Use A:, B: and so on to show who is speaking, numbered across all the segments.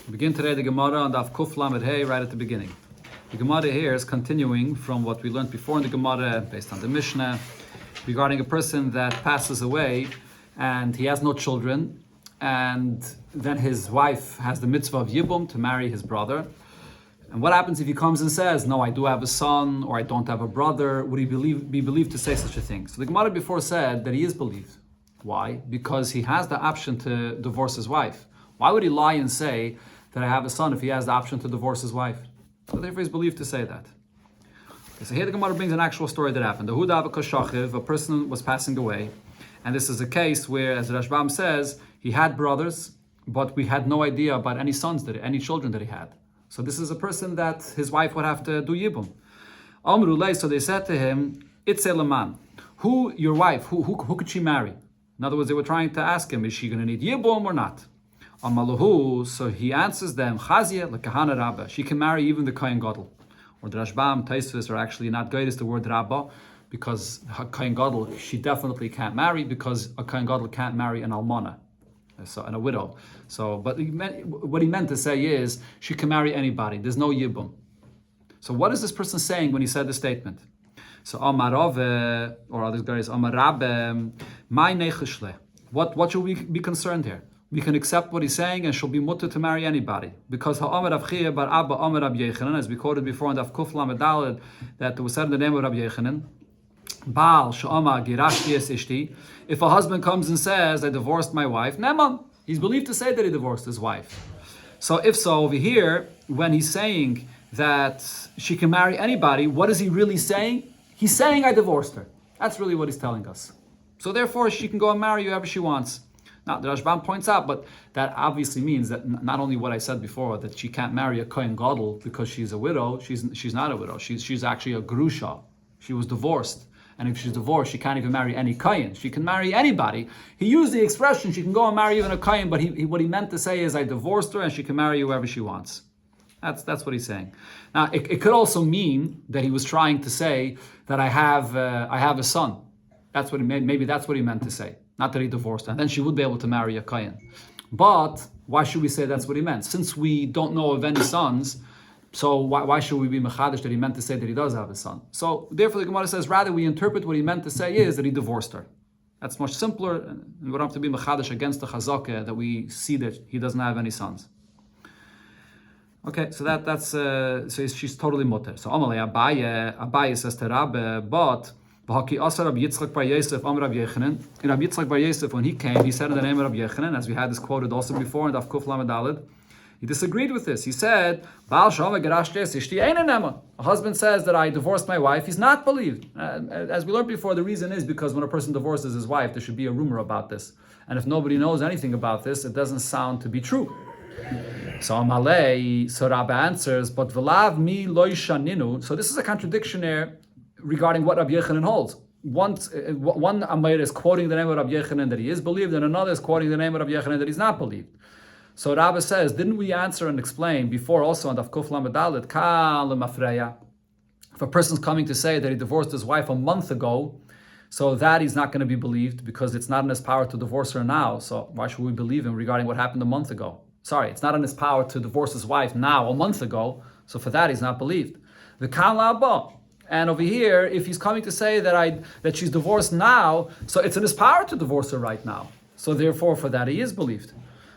A: We begin today the Gemara on Daf Kuf Lamed Hey right at the beginning. The Gemara here is continuing from what we learned before in the Gemara based on the Mishnah regarding a person that passes away and he has no children, and then his wife has the mitzvah of Yibum to marry his brother. And what happens if he comes and says, no, I do have a son or I don't have a brother? Would he be believed to say such a thing? So the Gemara before said that he is believed. Why? Because he has the option to divorce his wife. Why would he lie and say that I have a son if he has the option to divorce his wife? So therefore he's believed to say that. Okay, so here the Gemara brings an actual story that happened. A person was passing away, and this is a case where, as Rashbam says, he had brothers, but we had no idea about any children that he had. So this is a person that his wife would have to do Yibum. So they said to him, Itze Laman, your wife, who could she marry? In other words, they were trying to ask him, is she going to need Yibum or not? So he answers them, Chazia lekahana Rabba. She can marry even the Kohen Gadol. Or the Rashbam, Taisvis are actually not good as the word Rabba, because a Kohen Gadol she definitely can't marry, because a Kohen Gadol can't marry an almana, and a widow. So, but what he meant to say is she can marry anybody. There's no Yibum. So what is this person saying when he said the statement? So Amar Rave, or other guys, Amar Rabbe, my nechishle. What should we be concerned here? We can accept what he's saying and she'll be mutter to marry anybody. Because Ha'amar Rav Chiya bar Abba Amar Rab Yechanan, as we quoted before in Daf Kuf Lamed Daled, that was said in the name of Rab Yechanan, Baal Sha'amar Girashti es Ishti. If a husband comes and says, I divorced my wife, Neman, he's believed to say that he divorced his wife. So if so, over here, when he's saying that she can marry anybody, what is he really saying? He's saying, I divorced her. That's really what he's telling us. So therefore, she can go and marry whoever she wants. Now, the Rashbam points out, but that obviously means that not only what I said before, that she can't marry a Kohen Gadol because she's a widow. She's not a widow. She's actually a Grusha. She was divorced. And if she's divorced, she can't even marry any Kohen. She can marry anybody. He used the expression, she can go and marry even a Kohen, but what he meant to say is, I divorced her and she can marry whoever she wants. That's what he's saying. Now, it could also mean that he was trying to say that I have a son. That's what maybe that's what he meant to say. Not that he divorced her. And then she would be able to marry a Kohen. But why should we say that's what he meant? Since we don't know of any sons, so why should we be mechadish that he meant to say that he does have a son? So therefore the Gemara says, rather we interpret what he meant to say is that he divorced her. That's much simpler, and we don't have to be mechadish against the chazakah that we see that he doesn't have any sons. Okay, so that's so she's totally mutter. So Amalei Abaye says to Rabbe, but Rabbi Yitzchak bar Yosef, Rabbi Yechanan. And Rabbi Yitzchak bar Yosef, when he came, he said in the name of Rabbi Yechanan, as we had this quoted also before in Daf Kuf Lamed Daled, he disagreed with this. He said, a husband says that I divorced my wife, he's not believed. As we learned before, the reason is because when a person divorces his wife, there should be a rumor about this. And if nobody knows anything about this, it doesn't sound to be true. So Amalei, so Rabbi answers, but v'lav mi loy shaninu. So this is a contradiction here regarding what Rabbi Yechanan holds. One Amir is quoting the name of Rabbi Yechanan that he is believed, and another is quoting the name of Rabbi Yechanan that he's not believed. So Rabbi says, didn't we answer and explain before also on Daf Kuf Lamed Daled, Kal Mafreya, if a person's coming to say that he divorced his wife a month ago, so that he's not going to be believed because it's not in his power to divorce her now. So why should we believe him regarding what happened a month ago? Sorry, it's not in his power to divorce his wife now, a month ago, so for that he's not believed. The Kal La'aba. And over here, if he's coming to say that she's divorced now, so it's in his power to divorce her right now. So therefore, for that he is believed.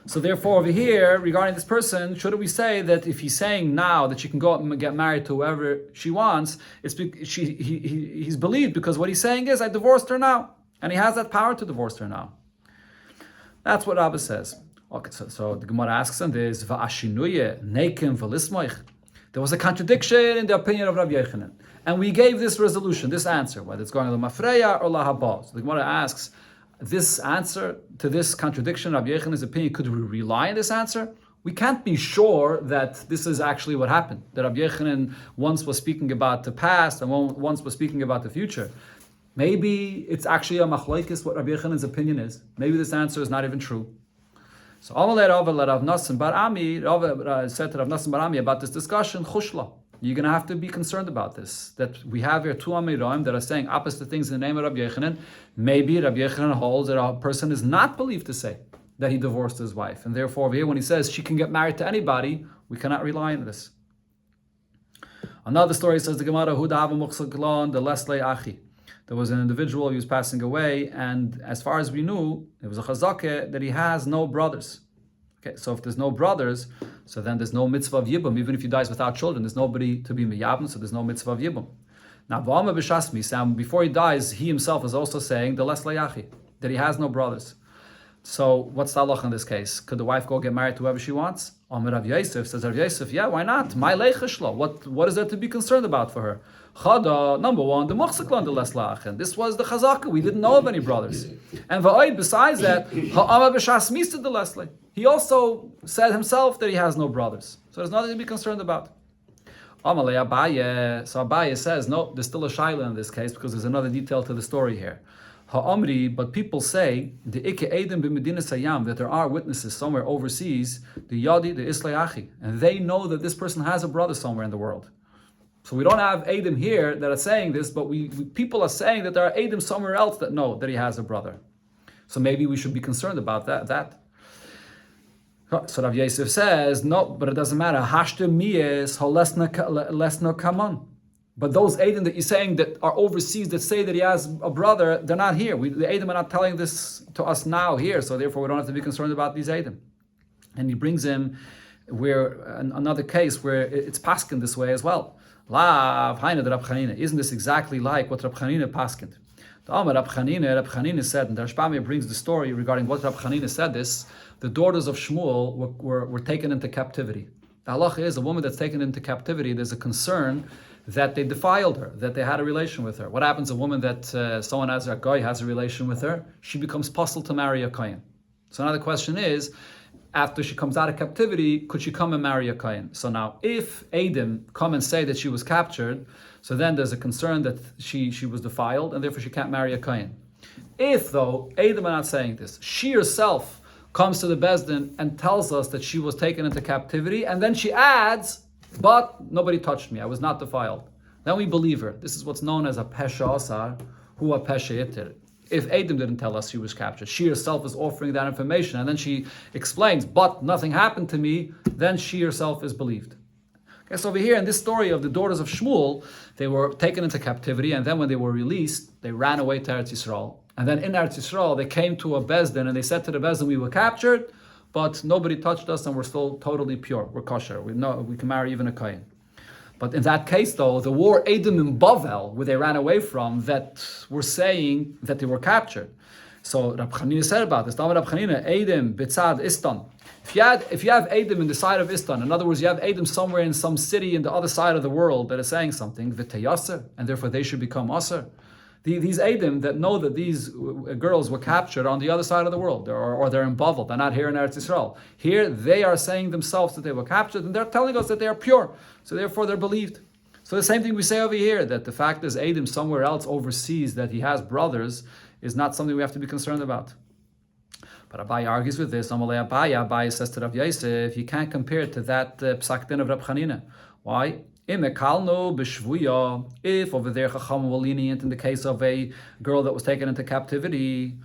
A: So therefore, over here, regarding this person, should we say that if he's saying now that she can go and get married to whoever she wants, he's believed because what he's saying is, I divorced her now. And he has that power to divorce her now. That's what Rabbi says. Okay, so the Gemara asks him this, Va'ashinuye nekim v'lismoich. There was a contradiction in the opinion of Rabbi Yechanan. And we gave this resolution, this answer, whether it's going to Mafreya or Lahaba. So the Gemara asks, this answer to this contradiction, Rabbi Yechanan's opinion, could we rely on this answer? We can't be sure that this is actually what happened. That Rabbi Yechanan once was speaking about the past and once was speaking about the future. Maybe it's actually a machlokes what Rabbi Yechanan's opinion is. Maybe this answer is not even true. So Amalei Rav Nassim bar Ami, said to Rav Nassim bar Ami about this discussion, Chushla. You're going to have to be concerned about this. That we have here two Amiroim that are saying opposite things in the name of Rabbi Yechanan. Maybe Rabbi Yechanan holds that a person is not believed to say. that he divorced his wife. And therefore, over here, when he says she can get married to anybody, we cannot rely on this. Another story says the Gemara, the Lesle Achi. There was an individual, he was passing away, and as far as we knew, it was a chazakeh that he has no brothers. Okay, so if there's no brothers, so then there's no mitzvah of yibum. Even if he dies without children, there's nobody to be miyabim, so there's no mitzvah of yibum. Now, before he dies, he himself is also saying the Lesle Achi, that he has no brothers. So what's the halach in this case? Could the wife go get married to whoever she wants? Rav Yosef says, Rav Yosef, yeah, why not? My leicheshlo. What is there to be concerned about for her? Chada, number one, the muchzaklan de leslaachen. This was the chazaka. We didn't know of any brothers. And va'oid, besides that, ha'ama b'shas mista de lesle. He also said himself that he has no brothers. So there's nothing to be concerned about. Amalei Abaye. So Abaye says, no, there's still a shaila in this case because there's another detail to the story here. Ha'amri, but people say the Ike Edim b'Medina Sayam, that there are witnesses somewhere overseas, the Yadi, the Islay Achi, and they know that this person has a brother somewhere in the world. So we don't have Edim here that are saying this, but people are saying that there are Edim somewhere else that know that he has a brother. So maybe we should be concerned about that. So Rav Yosef says, no, but it doesn't matter. Hashtem miyes lesna kaman. But those Eidim that you're saying that are overseas that say that he has a brother, they're not here. The Eidim are not telling this to us now here, so therefore we don't have to be concerned about these Eidim. And he brings him another case where it's paskin this way as well. Lav Haina de Rab Chanina. Isn't this exactly like what Rab Chanina paskind? The Amar Rab Chanina said, and the Rashbami brings the story regarding what Rab Chanina said this, the daughters of Shmuel were taken into captivity. The halacha is a woman that's taken into captivity, there's a concern that they defiled her, that they had a relation with her. What happens? A woman that someone as a guy has a relation with her, she becomes possible to marry a kohen. So now the question is, after she comes out of captivity, could she come and marry a kohen? So now, if Eidim come and say that she was captured, so then there's a concern that she was defiled, and therefore she can't marry a kohen. If though Eidim are not saying this, she herself comes to the Bezdin and tells us that she was taken into captivity, and then she adds, but nobody touched me, I was not defiled. Then we believe her. This is what's known as a pesha asar, hu a pesha yitir. If Eidim didn't tell us she was captured, she herself is offering that information, and then she explains, but nothing happened to me, then she herself is believed. Okay, so over here in this story of the daughters of Shmuel, they were taken into captivity, and then when they were released, they ran away to Eretz Yisrael. And then in Eretz Yisrael, they came to a Bezdin, and they said to the Bezdin, we were captured, but nobody touched us, and we're still totally pure. We're kosher. We can marry even a kohen. But in that case, though, the war Eidim in Bavel, where they ran away from, that were saying that they were captured. So Rab Chanina said about this. Rab Chanina, Eidim bitzad Istan. If you have Eidim in the side of Istan, in other words, you have Eidim somewhere in some city in the other side of the world that is saying something, v'teyaser, and therefore they should become aser. These Eidim that know that these girls were captured on the other side of the world, or they're in Bavel, they're not here in Eretz Yisrael. Here they are saying themselves that they were captured, and they're telling us that they are pure, so therefore they're believed. So the same thing we say over here, that the fact is Eidim somewhere else overseas that he has brothers is not something we have to be concerned about. But Abaye argues with this. Abaye says to Rav Yosef, you can't compare it to that psak din of Rab Chanina. Why? If over there Chacham were lenient in the case of a girl that was taken into captivity.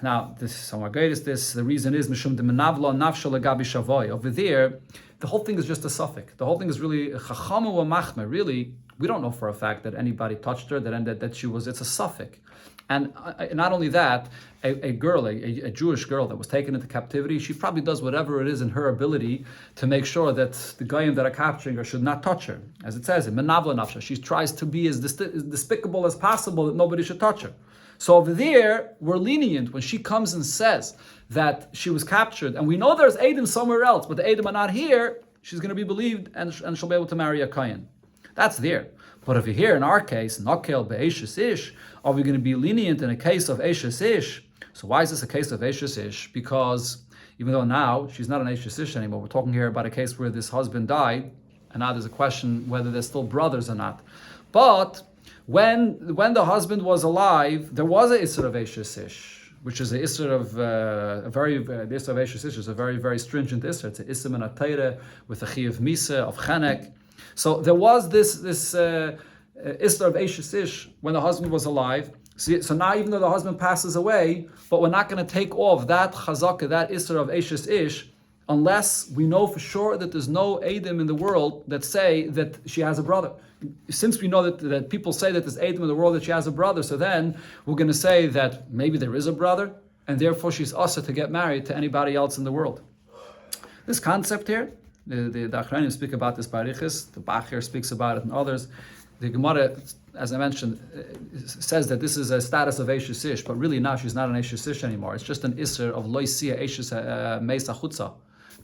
A: Now, this is somewhat great. The reason is Mishum de Menavla Nafsha Legabi Shavoy. Over there, the whole thing is just a suffix. The whole thing is really Chacham wa Machme. Really, we don't know for a fact that anybody touched her, that she was. It's a suffix. And not only that, a girl, a Jewish girl that was taken into captivity, she probably does whatever it is in her ability to make sure that the goyim that are capturing her should not touch her. As it says in Menavla Nafsha, she tries to be as despicable as possible that nobody should touch her. So over there, we're lenient when she comes and says that she was captured, and we know there's Eidim somewhere else, but the Eidim are not here, she's going to be believed and she'll be able to marry a kohen. That's there. But if you're here in our case, Nakel be'eshes ish, are we going to be lenient in a case of eshes ish? So why is this a case of eshes ish? Because even though now she's not an eshes ish anymore, we're talking here about a case where this husband died, and now there's a question whether they're still brothers or not. But when the husband was alive, there was a isser of eshes ish, which is a isser of the isser of eshes ish is a very, very stringent isser. It's an isser min atayre with a chi of misa of chenek. So there was this Isra of Eshes Ish when the husband was alive, See, so now even though the husband passes away, but we're not going to take off that chazakah, that isser of Eishes Ish, unless we know for sure that there's no Eidim in the world that say that she has a brother. Since we know that people say that there's Eidim in the world that she has a brother, so then we're going to say that maybe there is a brother, and therefore she's also to get married to anybody else in the world. This concept here, the Achronim speak about this Barichis, the Bachir speaks about it, and others. The Gemara, as I mentioned, says that this is a status of Eishes Ish, but really now she's not an Eishes Ish anymore. It's just an Isser of Loisia Eishes Meis Achutza,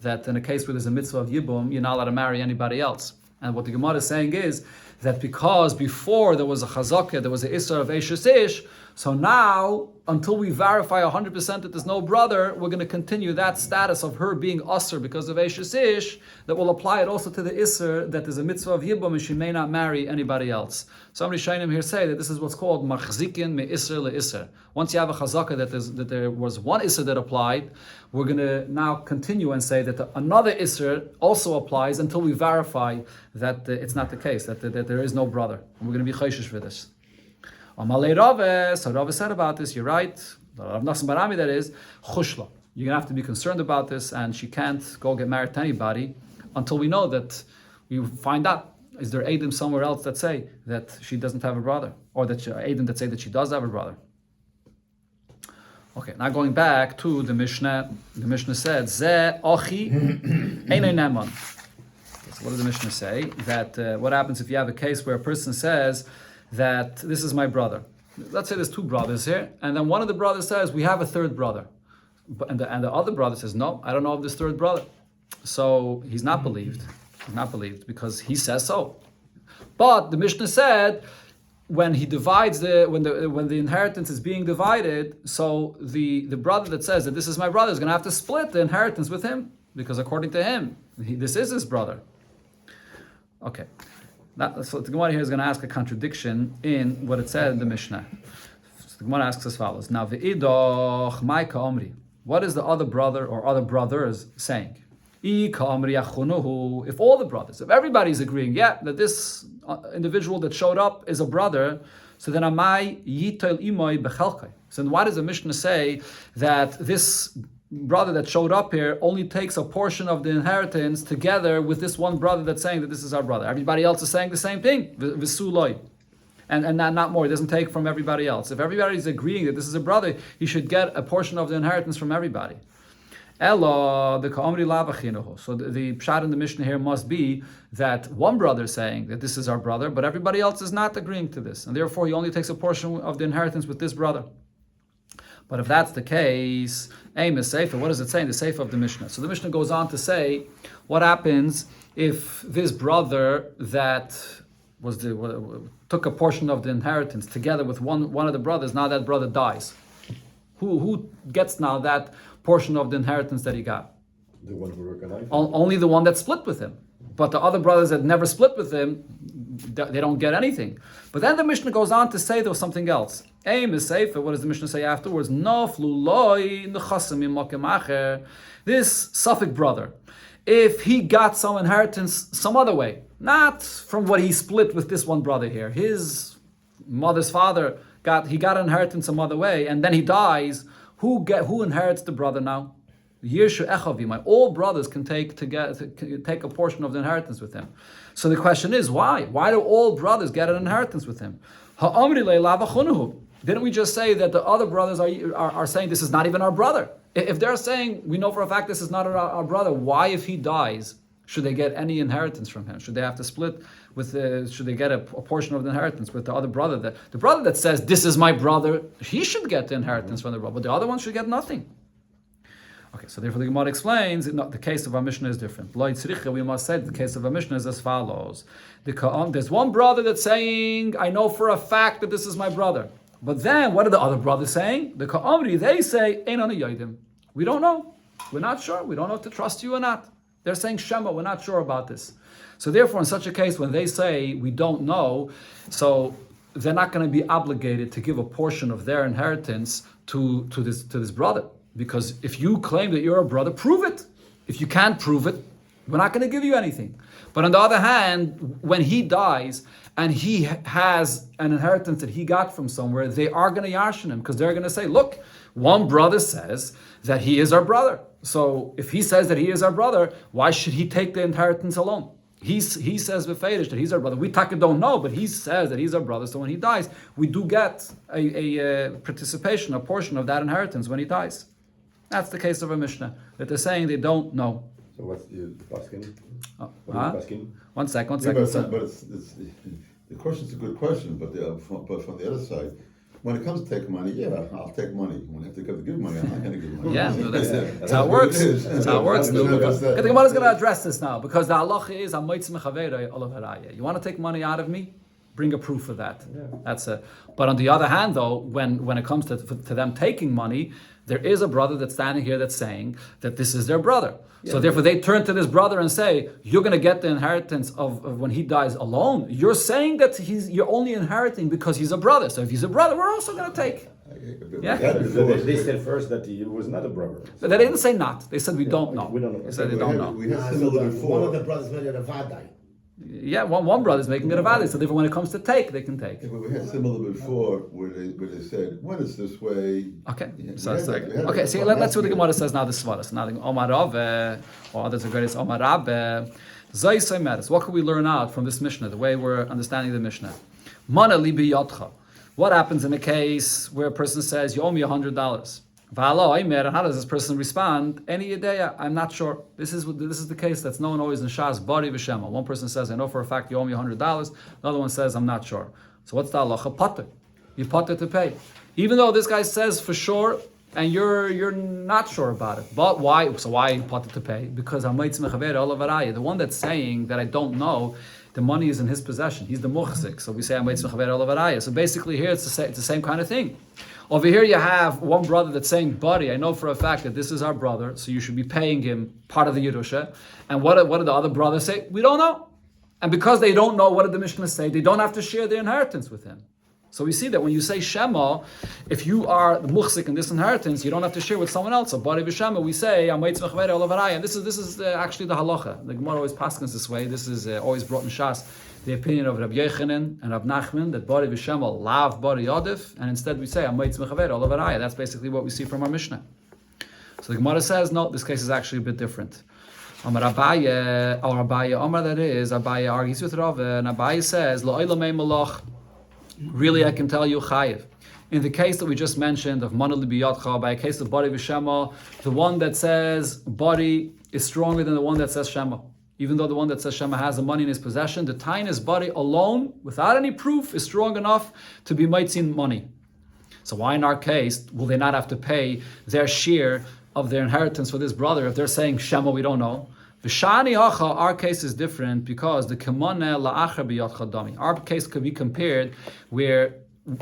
A: that in a case where there's a mitzvah of Yibum, you're not allowed to marry anybody else. And what the Gemara is saying is that because before there was a Chazakah, there was an Isser of Eishes Ish, so now, until we verify 100% that there's no brother, we're going to continue that status of her being Usr because of Eishes Ish, that will apply it also to the Isser, that there's a mitzvah of Yibum and she may not marry anybody else. Some Rishonim here say that this is what's called Machzikin me Isser le Isser. Once you have a Chazakah that there was one Isser that applied, we're going to now continue and say that another Isser also applies until we verify that it's not the case, that there is no brother. And we're going to be chayshish for this. So Rava said about this, you're right, Rav Nosson Barami that is, chushla. You're going to have to be concerned about this, and she can't go get married to anybody until we know that, we find out, is there Eidim somewhere else that say that she doesn't have a brother, or that Eidim that say that she does have a brother. Okay, now going back to the Mishnah said, Ze ochi einay neman. So what does the Mishnah say? That what happens if you have a case where a person says that this is my brother. Let's say there's two brothers here, and then one of the brothers says, we have a third brother. And the other brother says, no, I don't know of this third brother. So he's not believed. He's not believed because he says so. But the Mishnah said, when he divides when the inheritance is being divided, so the brother that says that this is my brother is going to have to split the inheritance with him, because according to him, this is his brother. Okay. So the Gemara here is going to ask a contradiction in what it said in the Mishnah. So the Gemara asks as follows: Now ve'idoch mai ka'omri. What is the other brother or other brothers saying? If all the brothers, if everybody's agreeing, that this individual that showed up is a brother, so then amai yitel imoy bechelkai. So then why does the Mishnah say that this brother that showed up here only takes a portion of the inheritance together with this one brother that's saying that this is our brother? Everybody else is saying the same thing, v'suloi, and not more. It doesn't take from everybody else. If everybody is agreeing that this is a brother, he should get a portion of the inheritance from everybody. Ella the ka'omri lavachinohu. So the pshat in the Mishnah here must be that one brother is saying that this is our brother, but everybody else is not agreeing to this, and therefore he only takes a portion of the inheritance with this brother. But if that's the case, aim is safer. What does it say in the Sefer of the Mishnah? So the Mishnah goes on to say, what happens if this brother that took a portion of the inheritance together with one of the brothers, now that brother dies? Who gets now that portion of the inheritance that he got?
B: The one who recognized him.
A: Only the one that split with him. But the other brothers that never split with him, they don't get anything. But then the Mishnah goes on to say there was something else. Aim is safe. What does the Mishnah say afterwards? This Suffolk brother, if he got some inheritance some other way, not from what he split with this one brother here, his mother's father got inheritance some other way, and then he dies, who inherits the brother now? All brothers can take a portion of the inheritance with him. So the question is, why? Why do all brothers get an inheritance with him? Didn't we just say that the other brothers are saying this is not even our brother? If they're saying we know for a fact this is not our brother, why, if he dies, should they get any inheritance from him? Should they have to split with? Should they get a portion of the inheritance with the other brother? The brother that says this is my brother, he should get the inheritance from the brother, but the other one should get nothing. Okay, so therefore the Gemara explains the case of our Mishnah is different. We must say the case of our Mishnah is as follows. There's one brother that's saying, I know for a fact that this is my brother. But then, what are the other brothers saying? The Ka'amri, they say, Ein ani yodim. We don't know. We're not sure. We don't know if to trust you or not. They're saying Shema, we're not sure about this. So therefore, in such a case, when they say we don't know, so they're not going to be obligated to give a portion of their inheritance to this brother. Because if you claim that you're a brother, prove it. If you can't prove it, We're not going to give you anything. But on the other hand, when he dies and he has an inheritance that he got from somewhere, they are going to yashin him because they're going to say, look, one brother says that he is our brother. So if he says that he is our brother, why should he take the inheritance alone? He says b'feidish that he's our brother. We don't know, but he says that he's our brother. So when he dies, we do get a participation, a portion of that inheritance when he dies. That's the case of a Mishnah, that they're saying they don't know.
B: So what's the paskin?
A: One second.
C: But the question's a good question, but from the other side, when it comes to take money, yeah, I'll take money. When I have to give money, I'm not going to give money.
A: Yeah, no, that's how it works. That's how it works. The Gemara is going to address this now because the halacha is you want to take money out of me? Bring a proof of that. Yeah. That's it. But on the other hand, though, when it comes to them taking money, there is a brother that's standing here that's saying that this is their brother. Yeah. So therefore, they turn to this brother and say, "You're going to get the inheritance of when he dies alone." You're saying that you're only inheriting because he's a brother. So if he's a brother, we're also going to take.
B: Yeah. They said first that he was not a brother.
A: But they didn't say not. They said we don't know.
B: We don't know.
A: They said they don't know.
C: We had similar before.
D: One of the brothers made it a vadai.
A: Yeah, one brother is making it a valid. So therefore, when it comes to take, they can take.
C: Yeah, but we had similar before where they said, when it's this way.
A: Okay, so it's like, okay. See, let's see what the Gemara says now. This Svaras. Now, Omar Rav, or others are great. Omar Rabbe, Zayisay Meres. What can we learn out from this Mishnah? The way we're understanding the Mishnah. Mana libi yotcha. What happens in a case where a person says, "You owe me $100"? And how does this person respond? Any ideya? I'm not sure. This is the case that's known always in Shas Bari v'Shema. One person says, "I know for a fact you owe me $100." Another one says, "I'm not sure." So what's the halacha? Pater. You pater to pay, even though this guy says for sure, and you're not sure about it. But why? So why pater to pay? Because the one that's saying that I don't know, the money is in his possession. He's the muhsik. So we say So basically here it's the same kind of thing. Over here you have one brother that's saying, buddy, I know for a fact that this is our brother, so you should be paying him part of the Yerusha. And what did the other brothers say? We don't know. And because they don't know, what did the Mishnah say? They don't have to share their inheritance with him. So we see that when you say Shema, if you are the muhsik in this inheritance, you don't have to share with someone else. So Bari v'Shema, we say, and this is actually the halacha. The Gemara always paskins this way. This is always brought in Shas. The opinion of Rabbi Yechanan and Rabbi Nachman that Bari v'Shema lav Bari Yodif, and instead we say Amayitz Mechaver Olavaraya. That's basically what we see from our Mishnah. So the Gemara says, no, this case is actually a bit different. Amar Abaye, or Abaye, Amar that is, Abaye argues with Rav, and Abaye says, Lo Eilamei Malach. Really, I can tell you, Chayiv. In the case that we just mentioned of Mana Libiyatcha, by a case of Bari v'Shema, the one that says Bari is stronger than the one that says Shema. Even though the one that says Shema has the money in his possession, the Tainus Bari alone, without any proof, is strong enough to be Maitzin money. So why in our case will they not have to pay their share of their inheritance for this brother if they're saying Shema we don't know? V'shani hacha, our case is different because the Kemane la'achar b'yatcha dami. Our case could be compared where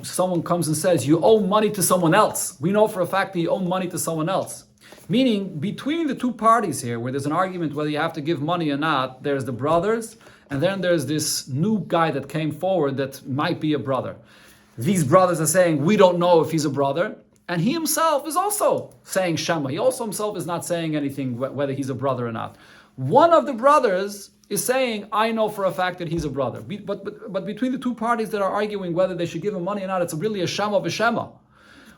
A: someone comes and says, you owe money to someone else. We know for a fact that you owe money to someone else. Meaning, between the two parties here, where there's an argument whether you have to give money or not, there's the brothers, and then there's this new guy that came forward that might be a brother. These brothers are saying, we don't know if he's a brother, and he himself is also saying Shema. He also himself is not saying anything whether he's a brother or not. One of the brothers is saying, I know for a fact that he's a brother. But between the two parties that are arguing whether they should give him money or not, it's really a Shema b'Shema.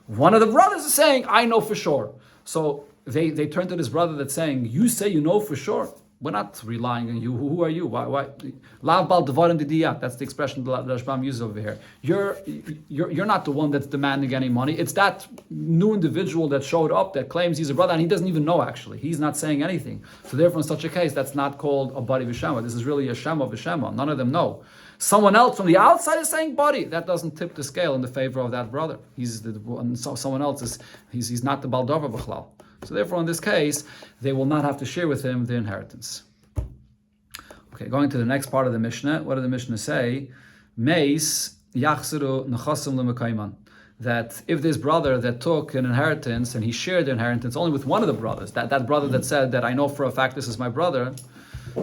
A: One of the brothers is saying, I know for sure. So they turn to this brother that's saying, you say you know for sure. We're not relying on you. Who are you? Why? Lav bal devarim didiyah. That's the expression that Rashbam uses over here. You're not the one that's demanding any money. It's that new individual that showed up that claims he's a brother, and he doesn't even know actually. He's not saying anything. So therefore, in such a case, that's not called a bari v'shema. This is really a shema v'shema. None of them know. Someone else from the outside is saying bari. That doesn't tip the scale in the favor of that brother. Someone else is he's not the baldova b'chlal. So therefore, in this case, they will not have to share with him the inheritance. Okay, going to the next part of the Mishnah. What did the Mishnah say? Meis yachseru nechasim lemekayman. That if this brother that took an inheritance and he shared the inheritance only with one of the brothers, that brother that said that I know for a fact this is my brother,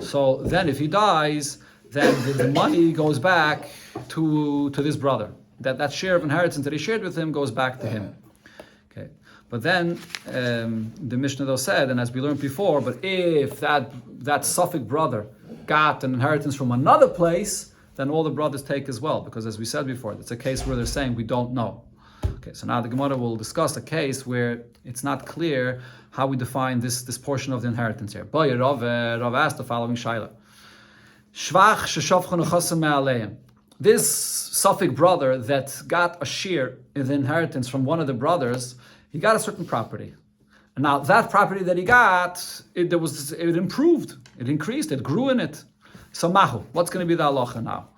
A: so then if he dies, then the money goes back to this brother. That share of inheritance that he shared with him goes back to him. Okay. But then the Mishnah though said, and as we learned before, but if that suffix brother got an inheritance from another place, then all the brothers take as well, because as we said before, it's a case where they're saying we don't know. Okay, so now the Gemara will discuss a case where it's not clear how we define this portion of the inheritance here. Rav asked the following shaila. Shvach sheshavchan uchasim me'aleim. This suffix brother that got a share in the inheritance from one of the brothers, he got a certain property. And now that property that he got, it improved, it increased, it grew in it. So mahu, what's going to be the halacha now?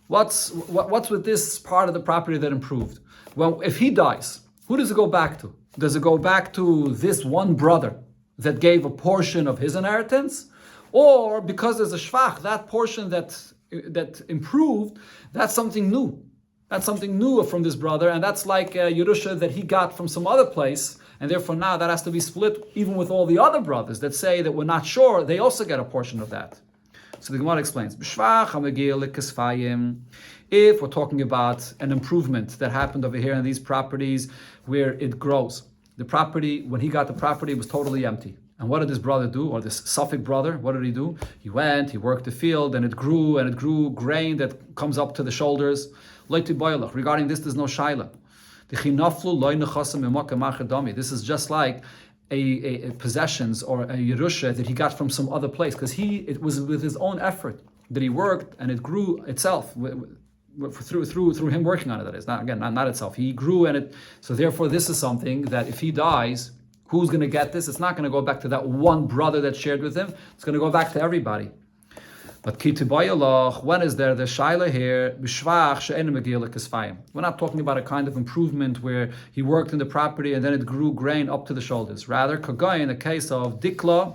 A: What's with this part of the property that improved? Well, if he dies, who does it go back to? Does it go back to this one brother that gave a portion of his inheritance? Or because there's a shvach, that portion that improved, that's something new. That's something new from this brother, and that's like Yerusha that he got from some other place, and therefore now that has to be split even with all the other brothers that say that we're not sure, they also get a portion of that. So the Gemara explains, if we're talking about an improvement that happened over here in these properties where it grows, the property, when he got the property, it was totally empty. And what did this brother do, or this suffix brother, what did he do? He went, he worked the field, and it grew grain that comes up to the shoulders. Regarding this, there's no shaila. This is just like a possessions or a Yerusha that he got from some other place, because it was with his own effort that he worked, and it grew itself through him working on it. That is not itself. He grew, so therefore this is something that if he dies, who's going to get this? It's not going to go back to that one brother that shared with him. It's going to go back to everybody. But when is there the shaila here? We're not talking about a kind of improvement where he worked in the property and then it grew grain up to the shoulders. Rather, in the case of dikla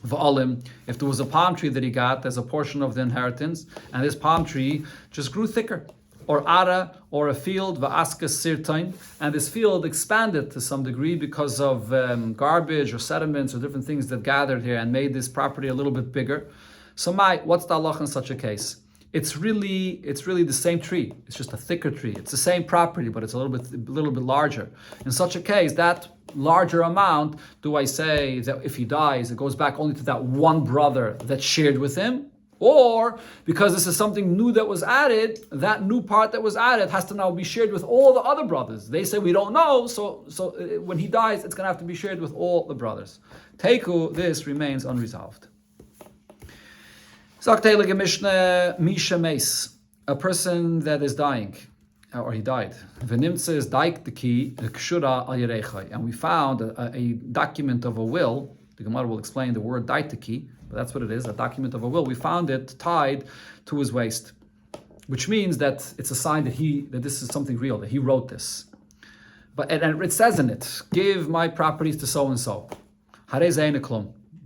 A: v'alim, if there was a palm tree that he got as a portion of the inheritance, and this palm tree just grew thicker, or ara, or a field v'askas sirtain, and this field expanded to some degree because of garbage or sediments or different things that gathered here and made this property a little bit bigger. So what's the halach in such a case? It's really the same tree. It's just a thicker tree. It's the same property, but it's a little bit larger. In such a case, that larger amount, do I say that if he dies, it goes back only to that one brother that shared with him? Or because this is something new that was added, that new part that was added has to now be shared with all the other brothers. They say we don't know, so when he dies, it's going to have to be shared with all the brothers. Teiku, this remains unresolved. A person that is dying, or he died, and we found a document of a will. The Gemara will explain the word daitaki, but that's what it is, a document of a will. We found it tied to his waist, which means that it's a sign that this is something real, that he wrote this. And it says in it, give my properties to so-and-so.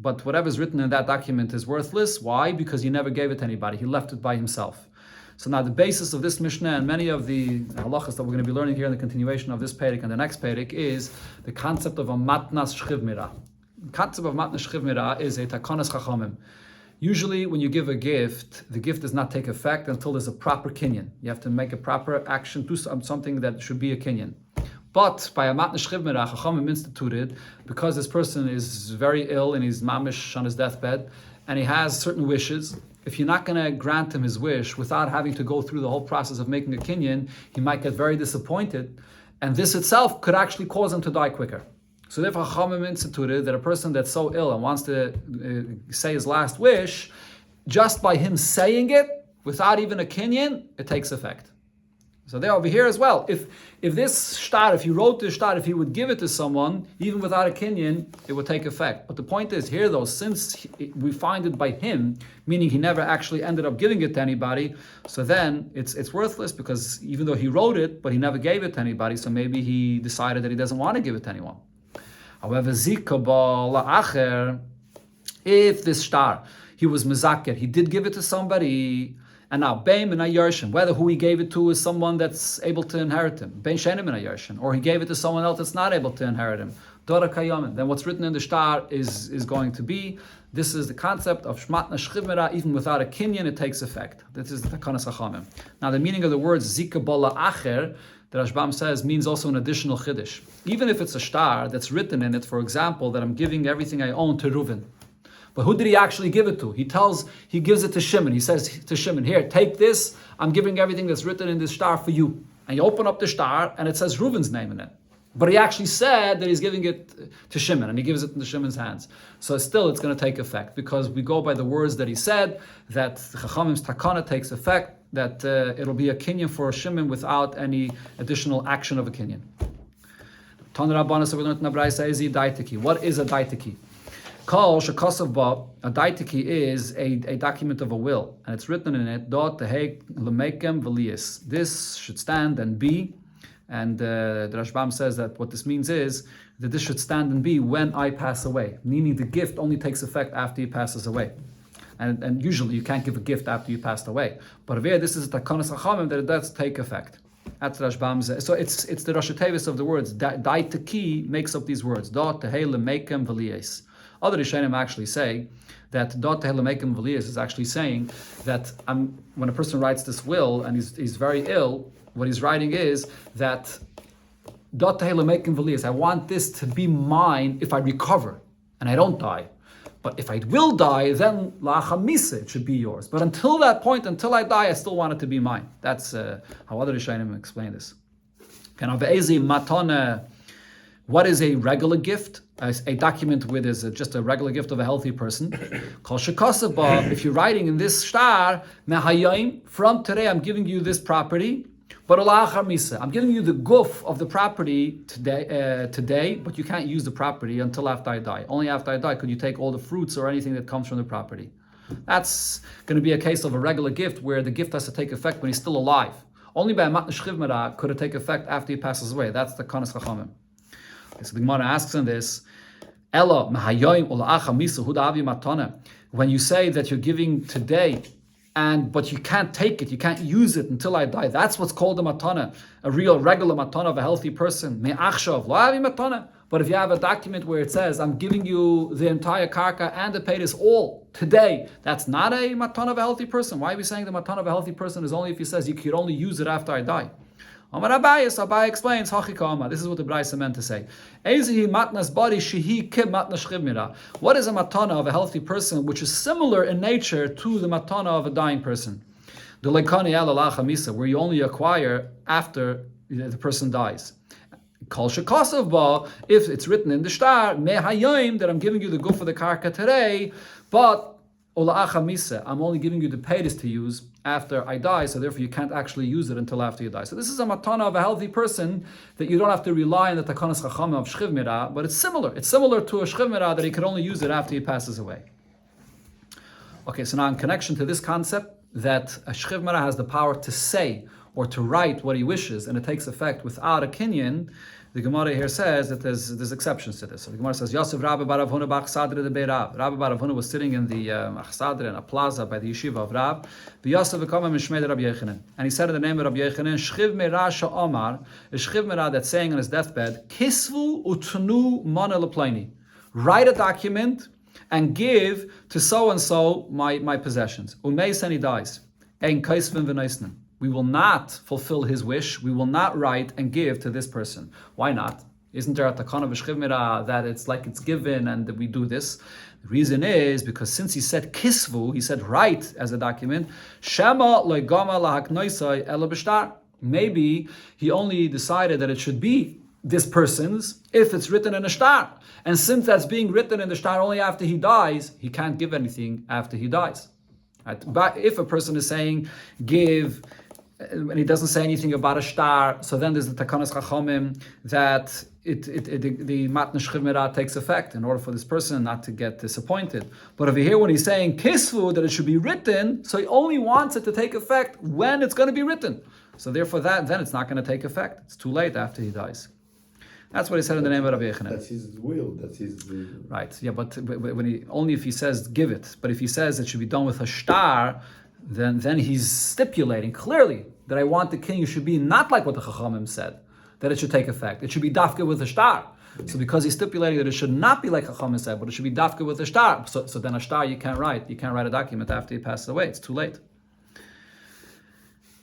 A: But whatever's written in that document is worthless. Why? Because he never gave it to anybody. He left it by himself. So now the basis of this Mishnah and many of the halachas that we're going to be learning here in the continuation of this Perek and the next Perek is the concept of a matnas shchiv mirah. The concept of matnas shchiv mirah is a takonas chachamim. Usually when you give a gift, the gift does not take effect until there's a proper kinyan. You have to make a proper action, do something that should be a kinyan. But by a matnas shchiv mirah, Chachamim instituted, because this person is very ill and he's mamish on his deathbed, and he has certain wishes, if you're not going to grant him his wish without having to go through the whole process of making a kinyan, he might get very disappointed, and this itself could actually cause him to die quicker. So therefore Chachamim instituted that a person that's so ill and wants to say his last wish, just by him saying it, without even a kinyan, it takes effect. So there over here as well, if this shtar, if he wrote this shtar, if he would give it to someone, even without a kinyan, it would take effect. But the point is here though, since we find it by him, meaning he never actually ended up giving it to anybody, so then it's worthless, because even though he wrote it, but he never gave it to anybody, so maybe he decided that he doesn't want to give it to anyone. However, zikabah la'acher, if this shtar, he was mezaker, he did give it to somebody, and now, Bein min haYarshin, whether who he gave it to is someone that's able to inherit him, Bein she'eino min haYarshin, or he gave it to someone else that's not able to inherit him, Dora kayamin, then what's written in the shtar is going to be, this is the concept of shmatna shchiv mirah, even without a kinyan, it takes effect. This is the takonas chachamim. Now, the meaning of the words zikabah la'acher, the Rashbam says, means also an additional chiddush. Even if it's a star that's written in it, for example, that I'm giving everything I own to Reuven. But who did he actually give it to? He gives it to Shimon. He says to Shimon, here, take this. I'm giving everything that's written in this star for you. And you open up the star, and it says Reuven's name in it. But he actually said that he's giving it to Shimon, and he gives it into Shimon's hands. So still, it's going to take effect, because we go by the words that he said, that Chachamim's takana takes effect, that it'll be a kinyan for Shimon without any additional action of a kinyan. What is a daitiki? Kol shekasav ba, a daitiki is a document of a will, and it's written in it, dot tehei lemekem v'lias. This should stand and be, and the Rashbam says that what this means is that this should stand and be when I pass away, meaning the gift only takes effect after he passes away. And usually you can't give a gift after you passed away. But here, this is a takanas chachamim that it does take effect. That's Rashbam says. So it's the Rosh Tevis of the words. Daitiki makes up these words. Dot tehei lemekem v'lias. Other Rishonim actually say that dot tehei lemekem v'lias is actually saying that when a person writes this will and he's very ill, what he's writing is that dot tehei lemekem v'lias. I want this to be mine if I recover and I don't die. But if I will die, then la'achamisa, it should be yours. But until that point, until I die, I still want it to be mine. That's how other Rishonim explain this. What is a regular gift? A document with is just a regular gift of a healthy person. If you're writing in this star, from today I'm giving you this property. But I'm giving you the guf of the property today, but you can't use the property until after I die. Only after I die could you take all the fruits or anything that comes from the property. That's going to be a case of a regular gift where the gift has to take effect when he's still alive. Only by a matna shchivmera could it take effect after he passes away. That's the kanas chachamim. Okay, so the Gemara asks in this, Ella mahayoim ula'acha misa hudavi matana. When you say that you're giving today, but you can't take it, you can't use it until I die. That's what's called a matana, a real regular matana of a healthy person. Me'achshav, lo avi matana. But if you have a document where it says, I'm giving you the entire karka and the paytas all today, that's not a matana of a healthy person. Why are we saying the matana of a healthy person is only if he says you could only use it after I die? Amar Abai explains, this is what the Braisa meant to say. What is a matana of a healthy person which is similar in nature to the matana of a dying person? Where you only acquire after the person dies. If it's written in the star, that I'm giving you the guf of the karka today, but I'm only giving you the paytas to use after I die, so therefore you can't actually use it until after you die. So this is a matana of a healthy person that you don't have to rely on the takanas chachamim of shchiv mirah, but it's similar. It's similar to a shchiv mirah that he could only use it after he passes away. Okay, so now in connection to this concept that a shchiv mirah has the power to say or to write what he wishes and it takes effect without a kinyan, the Gemara here says that there's exceptions to this. So the Gemara says, Yosef Rabbi Bar Avhuna b'Achsadre de Beirav. Rabbi Bar Avhuna was sitting in the Achsadre, in a plaza by the yeshiva of Rav. V'Yosef v'kama mishmei Rabbi Yechanan. And he said in the name of Rabbi Yechanan, Shchiv Meirah Sha'omar, a Shchiv Meirah that's saying on his deathbed, Kisvu utnu mana leplaini. Write a document and give to so-and-so my possessions. Umeis and he dies. Ein kaisvin v'noisnen. We will not fulfill his wish. We will not write and give to this person. Why not? Isn't there a takana of shchiv mirah that it's like it's given and that we do this? The reason is because since he said kisvu, he said write as a document. Shema loigama lahaknoisai ela b'shtar. Maybe he only decided that it should be this person's if it's written in a shtar. And since that's being written in the shtar only after he dies, he can't give anything after he dies. Right? But if a person is saying give, and he doesn't say anything about a shtar, so then there's the takanas chachamim that the matna shchiv mirah takes effect in order for this person not to get disappointed. But over here when he's saying kisvu, that it should be written, so he only wants it to take effect when it's going to be written. So therefore then it's not going to take effect. It's too late after he dies. That's what he said in the name of Rabbi Yechanan.
B: That's his will. That's his will.
A: Right. Yeah, but when only if he says give it. But if he says it should be done with a shtar, then he's stipulating clearly that I want the king should be not like what the Chachamim said, that it should take effect. It should be dafka with a shtar. So because he's stipulating that it should not be like Chachamim said, but it should be dafka with a shtar. So then a shtar you can't write. You can't write a document after he passes away. It's too late.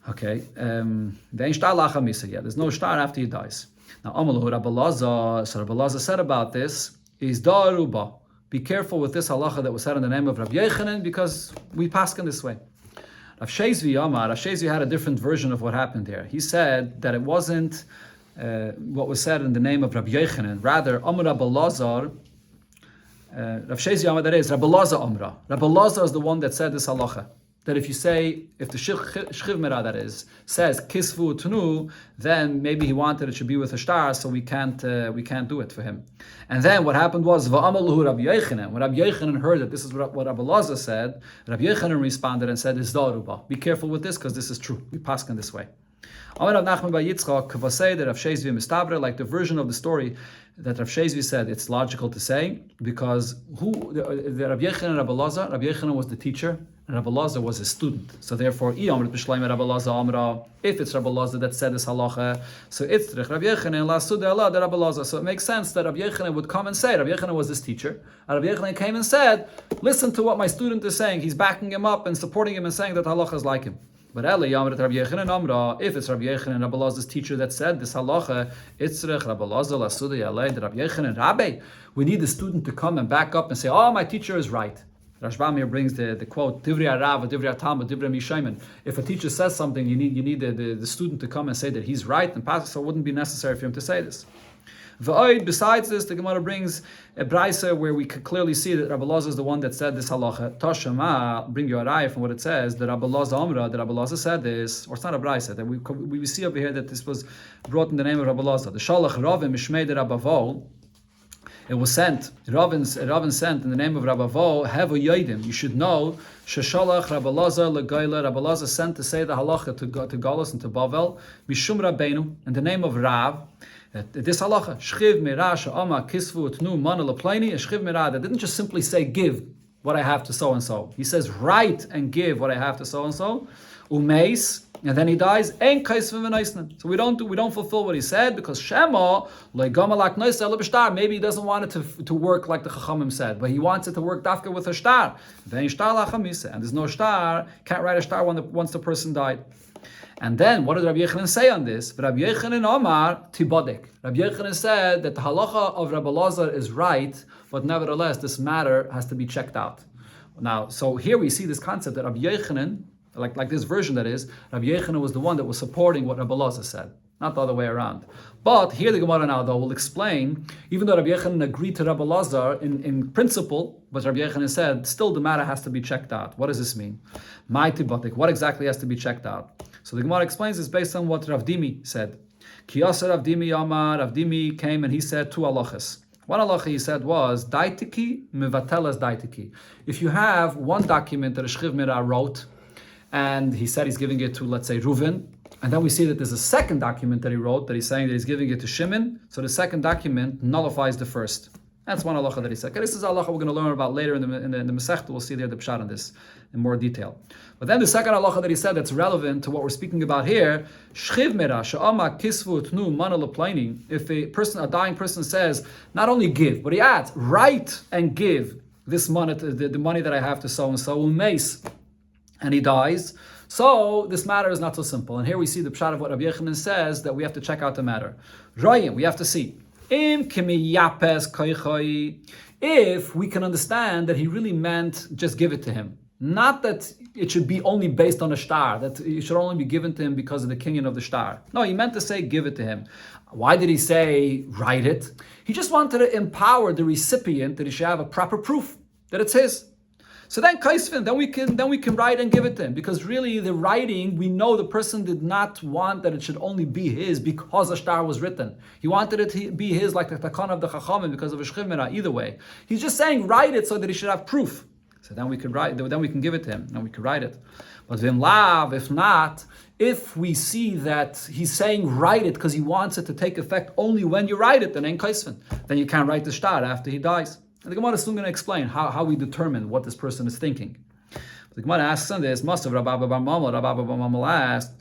A: Okay, there's no star after he dies. Now, Rabbi Lazar said about this is Daruba. Be careful with this halacha that was said in the name of Rabbi Yechanan because we paskin this way. Rav Shezvi had a different version of what happened here. He said that it wasn't what was said in the name of Rabbi Yechanan. Rather, Amr Rabbi Lazar, Rav Shezi Amar, that is, Rabbi Lazar Amra. Rabbi Lazar is the one that said this halacha. That if the Shchiv Mera, that is, says Kisvu Tnu, then maybe he wanted it should be with a star, so we can't do it for him. And then what happened was Va'amaluhu Rabbi Yechanan. When Rabbi Yechanan heard that this is what Rabbi Lazar said, Rabbi Yechanan responded and said, "Izdaruba. Be careful with this because this is true. We paskin this way." Amar Rav Nachman bar Yitzchak kavasei that Rav Shezvi mistabre, like the version of the story that Rav Shezvi said, it's logical to say because the Rabbi Yechanan and Rabbi Lazar, Rabbi Yechanan was the teacher and Rabbi Lazar was his student. So therefore, if it's Rabbi Lazar that said this halacha, so it's Rabbi Yechanan la suda Allah the Rabbi Lazar. So it makes sense that Rabbi Yechanan would come and say, Rabbi Yechanan was his teacher, and Rabbi Yechanan came and said, listen to what my student is saying. He's backing him up and supporting him and saying that halacha is like him. But if it's Rabbi Yechanan, Rabbi Lazar's teacher that said this halacha, Rabbi Lazar la suda yalei, Rabbi Yechanan Rabbi, we need the student to come and back up and say, oh, my teacher is right. Rashbam here brings the quote, Divrei Arav, Divrei Talmud, Divrei Mishayman. If a teacher says something, you need the student to come and say that he's right, and pass, so it wouldn't be necessary for him to say this. Besides this, the Gemara brings a brisa where we could clearly see that Rabbi Lazar is the one that said this halacha. Toshama, bring you a raya from what it says, that Rabbi Lazar Amra, that Rabbi Lazar said this, or it's not a brisa, that we see over here that this was brought in the name of Rabbi Lazar. The Shalach Ravim Mishmei de Rabbi Vo, it was sent, Ravin sent in the name of Rabbi Vo, Hevu Yodim, you should know, Sheshalach Rabbi Lazar Legaila, Rabbi Lazar sent to say the halacha to Galus and to Bavel, Mishum Rabbeinu, in the name of Rav, this halacha, Shchiv Mira Sha'ama Kisvu Tnu Mana Leplaini, Shchiv Mira, that didn't just simply say give what I have to so and so. He says write and give what I have to so and so. Umeis, and then he dies. Ein kaisvim v'naisnan. So we don't fulfill what he said because Shema legamalak noisel b'shtar. Maybe he doesn't want it to work like the Chachamim said, but he wants it to work dafka with a star. Then shtar lachamisa, and there's no star. Can't write a star once the person died. And then, what did Rabbi Yechanan say on this? Rabbi Yechanan Omar Tibodek. Rabbi Yechanan said that the halacha of Rabbi Lazar is right, but nevertheless, this matter has to be checked out. Now, so here we see this concept that Rabbi Yechanan, like this version that is, Rabbi Yechanan was the one that was supporting what Rabbi Lazar said, not the other way around. But here the Gemara now, though, will explain, even though Rabbi Yechanan agreed to Rabbi Lazar in principle, but Rabbi Yechanan said, still the matter has to be checked out. What does this mean? What exactly has to be checked out? So the Gemara explains this based on what Rav Dimi said. Kiyasa Rav Dimi Amar, Rav Dimi came and he said two halachas. One halacha he said was, Daitiki mivatelas daitiki. If you have one document that a Shchiv Mira wrote, and he said he's giving it to, let's say, Reuven, and then we see that there's a second document that he wrote that he's saying that he's giving it to Shimon, so the second document nullifies the first. That's one halacha that he said. Okay, this is halacha we're going to learn about later in the Masechta. We'll see there the pshat on this in more detail. But then the second halacha that he said that's relevant to what we're speaking about here, Shchiv Mera she'ama kisvu tnu mana leplaini. If a dying person says not only give, but he adds write and give this money, the money that I have to so and so, umeis, and he dies. So this matter is not so simple. And here we see the pshat of what Rabbi Yechanan says that we have to check out the matter. Rayim, we have to see. If we can understand that he really meant just give it to him, not that it should be only based on a star, that it should only be given to him because of the kinyan of the star. No, he meant to say give it to him. Why did he say write it? He just wanted to empower the recipient that he should have a proper proof that it's his. So then kaisvin, then we can write and give it to him, because really the writing, we know the person did not want that it should only be his because a star was written. He wanted it to be his like the takan of the chachamim because of a shchiv mira. Either way, he's just saying write it so that he should have proof. So then we can write, then we can give it to him, and we can write it. But vim lav, if not, if we see that he's saying write it because he wants it to take effect only when you write it, then ain't kaisvin. Then you can't write the star after he dies. And the Gemara is soon going to explain how we determine what this person is thinking. The Gemara asks on this, must have Rabba Bar Mama asked,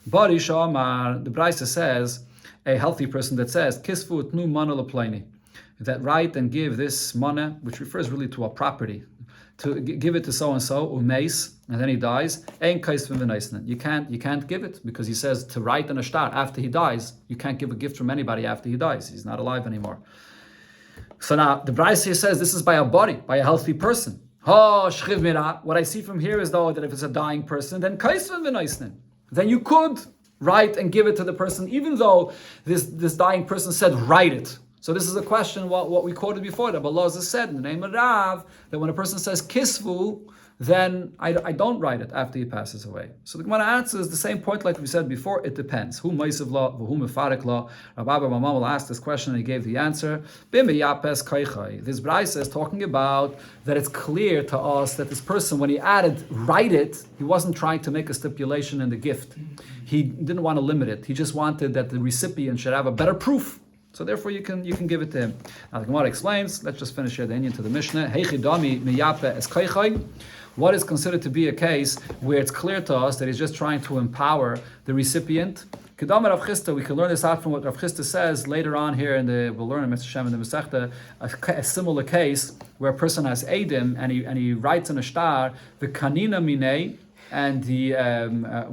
A: Bari Shamar, the Brisa says, a healthy person that says, Kisfu tnu mana leplaini, that write and give this mana, which refers really to a property. to give it to so and so, umeis, and then he dies. Ein kaisvin v'naisnin. You can't give it because he says to write in a shtar after he dies. You can't give a gift from anybody after he dies. He's not alive anymore. So now the Braisa here says this is by a body, by a healthy person. Oh, shchiv mira. What I see from here is though that if it's a dying person, then kaisvin v'naisnin. Then you could write and give it to the person, even though this dying person said write it. So this is a question what we quoted before that Allah has said in the name of Rav that when a person says kisvu, then I don't write it after he passes away. So the Gemara answers the same point like we said before. It depends. Who meisav law, who mefarik law. Rabbi Mama will ask this question and he gave the answer. This Braisa is talking about that it's clear to us that this person, when he added write it, he wasn't trying to make a stipulation in the gift. He didn't want to limit it. He just wanted that the recipient should have a better proof. So therefore, you can give it to him. Now the Gemara explains. Let's just finish here the Indian to the Mishnah. What is considered to be a case where it's clear to us that he's just trying to empower the recipient? Kedama Rav Chisda, we can learn this out from what Rav Chisda says later on here we'll learn in Mr. Shem in the Masechta, a similar case where a person has Eidim and he writes in a shtar the kanina minei, and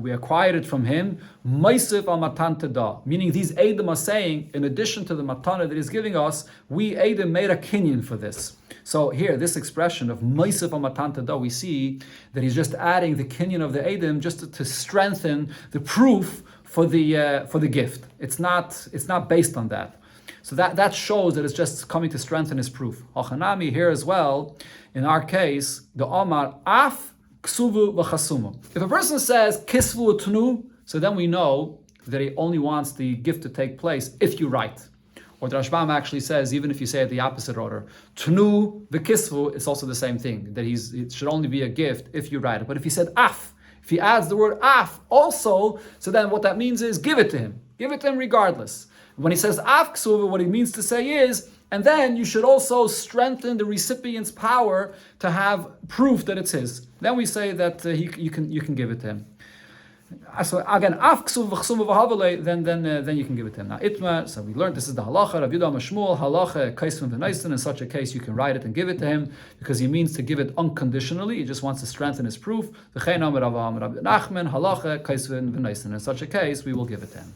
A: we acquired it from him, Maisif al matan tada, meaning these Eidim are saying, in addition to the matana that he's giving us, we Eidim made a kinyan for this. So here, this expression of Maisif al matan tada, we see that he's just adding the kinyan of the Eidim just to strengthen the proof for the gift. It's not based on that. So that shows that it's just coming to strengthen his proof. Hachanami here as well, in our case, the Omar af ksuvu v'chasumu. If a person says kisvu tnu, so then we know that he only wants the gift to take place if you write. Or the Rashbam actually says, even if you say it the opposite order, tnu v'kisvu, it's also the same thing, that it should only be a gift if you write it. But if he said af, if he adds the word af also, so then what that means is give it to him. Give it to him regardless. When he says af ksuvu, what he means to say is, and then you should also strengthen the recipient's power to have proof that it's his. Then we say that you can give it to him. So again, then you can give it to him. Now itma. So we learned this is the halacha. Rav Yudah Mashmuel halacha kaisvin v'naisvin. In such a case, you can write it and give it to him because he means to give it unconditionally. He just wants to strengthen his proof. V'chein amar Rav Nachman halacha kaisvin v'naisvin. In such a case, we will give it to him.